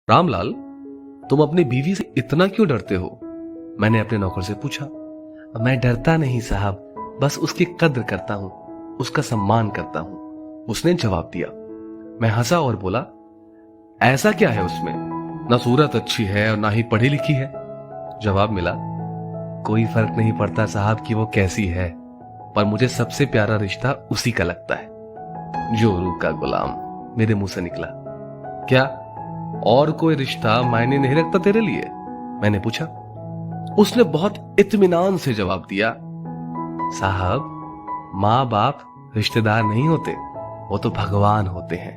रामलाल, तुम अपनी बीवी से इतना क्यों डरते हो? मैंने अपने नौकर से पूछा। मैं डरता नहीं साहब, बस उसकी कद्र करता हूं, उसका सम्मान करता हूं, उसने जवाब दिया। मैं हंसा और बोला, ऐसा क्या है उसमें? ना सूरत अच्छी है और ना ही पढ़ी लिखी है। जवाब मिला, कोई फर्क नहीं पड़ता साहब कि वो कैसी है, पर मुझे सबसे प्यारा रिश्ता उसी का लगता है। जोरू का गुलाम, मेरे मुंह से निकला। क्या और कोई रिश्ता मायने नहीं रखता तेरे लिए? मैंने पूछा। उसने बहुत इत्मीनान से जवाब दिया, साहब, माँ बाप रिश्तेदार नहीं होते, वो तो भगवान होते हैं।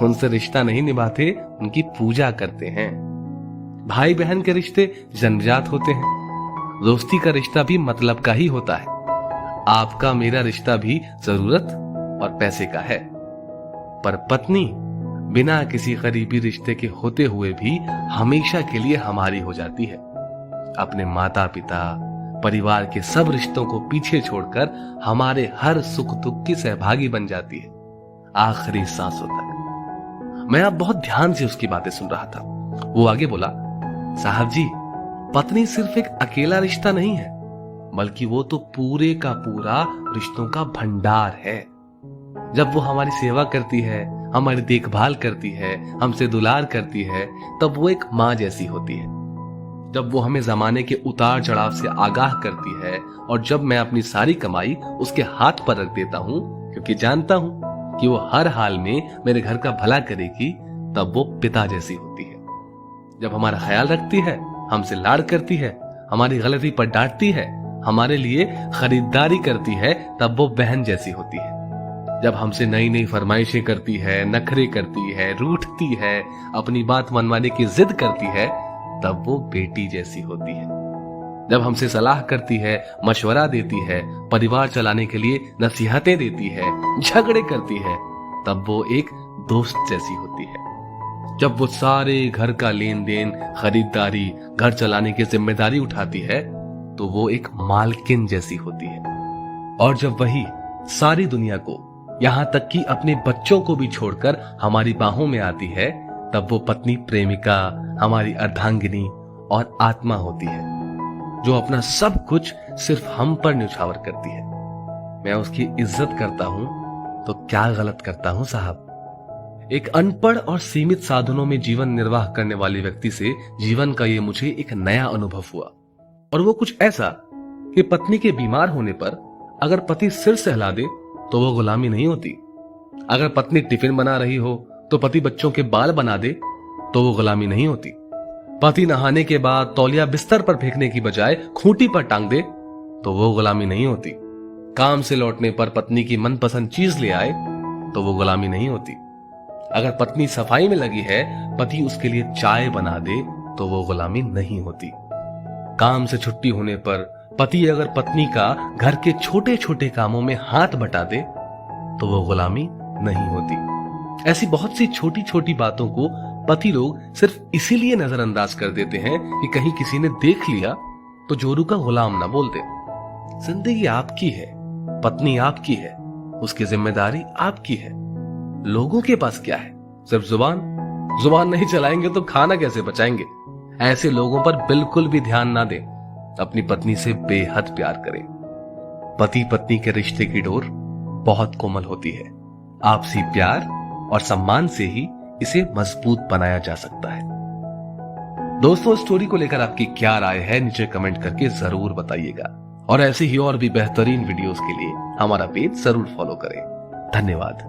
उनसे रिश्ता नहीं निभाते, उनकी पूजा करते हैं। भाई बहन के रिश्ते जन्मजात होते हैं। दोस्ती का रिश्ता भी मतलब का ही होता है। आपका मेरा रिश्ता भी जरूरत और पैसे का है। पर पत्नी बिना किसी करीबी रिश्ते के होते हुए भी हमेशा के लिए हमारी हो जाती है। अपने माता पिता, परिवार के सब रिश्तों को पीछे छोड़कर हमारे हर सुख दुख की सहभागी बन जाती है, आखिरी सांसों तक। मैं अब बहुत ध्यान से उसकी बातें सुन रहा था। वो आगे बोला, साहब जी, पत्नी सिर्फ एक अकेला रिश्ता नहीं है, बल्कि वो तो पूरे का पूरा रिश्तों का भंडार है। जब वो हमारी सेवा करती है, हमारी देखभाल करती है, हमसे दुलार करती है, तब वो एक माँ जैसी होती है। जब वो हमें जमाने के उतार चढ़ाव से आगाह करती है, और जब मैं अपनी सारी कमाई उसके हाथ पर रख देता हूँ, क्योंकि जानता हूँ कि वो हर हाल में मेरे घर का भला करेगी, तब वो पिता जैसी होती है। जब हमारा ख्याल रखती है, हमसे लाड़ करती है, हमारी गलती पर डांटती है, हमारे लिए खरीदारी करती है, तब वो बहन जैसी होती है। जब हमसे नई नई फरमाइशें करती है, नखरे करती है, रूठती है, अपनी बात मनवाने की जिद करती है, तब वो बेटी जैसी होती है। जब हमसे सलाह करती है, मशवरा देती है, परिवार चलाने के लिए नसीहतें देती है, झगड़े करती है, तब वो एक दोस्त जैसी होती है। जब वो सारे घर का लेन देन, खरीदारी, घर चलाने की जिम्मेदारी उठाती है, तो वो एक मालकिन जैसी होती है। और जब वही सारी दुनिया को, यहां तक कि अपने बच्चों को भी छोड़कर हमारी बाहों में आती है, तब वो पत्नी प्रेमिका, हमारी अर्धांगिनी और आत्मा होती है, जो अपना सब कुछ सिर्फ हम पर न्यौछावर करती है। मैं उसकी इज्जत करता हूं तो क्या गलत करता हूं साहब? एक अनपढ़ और सीमित साधनों में जीवन निर्वाह करने वाले व्यक्ति से जीवन का ये मुझे एक नया अनुभव हुआ। और वो कुछ ऐसा कि पत्नी के बीमार होने पर अगर पति सिर सहला दे तो वो गुलामी नहीं होती। अगर पत्नी टिफिन बना रही हो तो पति बच्चों के बाल बना दे तो वो गुलामी नहीं होती। पति नहाने के बाद तौलिया बिस्तर पर फेंकने की बजाय खूंटी पर टांग दे तो वो गुलामी नहीं होती। काम से लौटने पर पत्नी की मनपसंद चीज ले आए तो वो गुलामी नहीं होती। अगर पत्नी सफाई में लगी है, पति उसके लिए चाय बना दे तो वो गुलामी नहीं होती। काम से छुट्टी होने पर पति अगर पत्नी का घर के छोटे छोटे कामों में हाथ बटा दे तो वो गुलामी नहीं होती। ऐसी बहुत सी छोटी छोटी बातों को पति लोग सिर्फ इसीलिए नजरअंदाज कर देते हैं कि कहीं किसी ने देख लिया तो जोरू का गुलाम ना बोल दे। जिंदगी आपकी है, पत्नी आपकी है, उसकी जिम्मेदारी आपकी है। लोगों के पास क्या है? सिर्फ जुबान नहीं चलाएंगे तो खाना कैसे बचाएंगे? ऐसे लोगों पर बिल्कुल भी ध्यान ना दें। अपनी पत्नी से बेहद प्यार करें। पति पत्नी के रिश्ते की डोर बहुत कोमल होती है। आपसी प्यार और सम्मान से ही इसे मजबूत बनाया जा सकता है। दोस्तों, स्टोरी को लेकर आपकी क्या राय है, नीचे कमेंट करके जरूर बताइएगा। और ऐसे ही और भी बेहतरीन वीडियोस के लिए हमारा पेज जरूर फॉलो करें। धन्यवाद।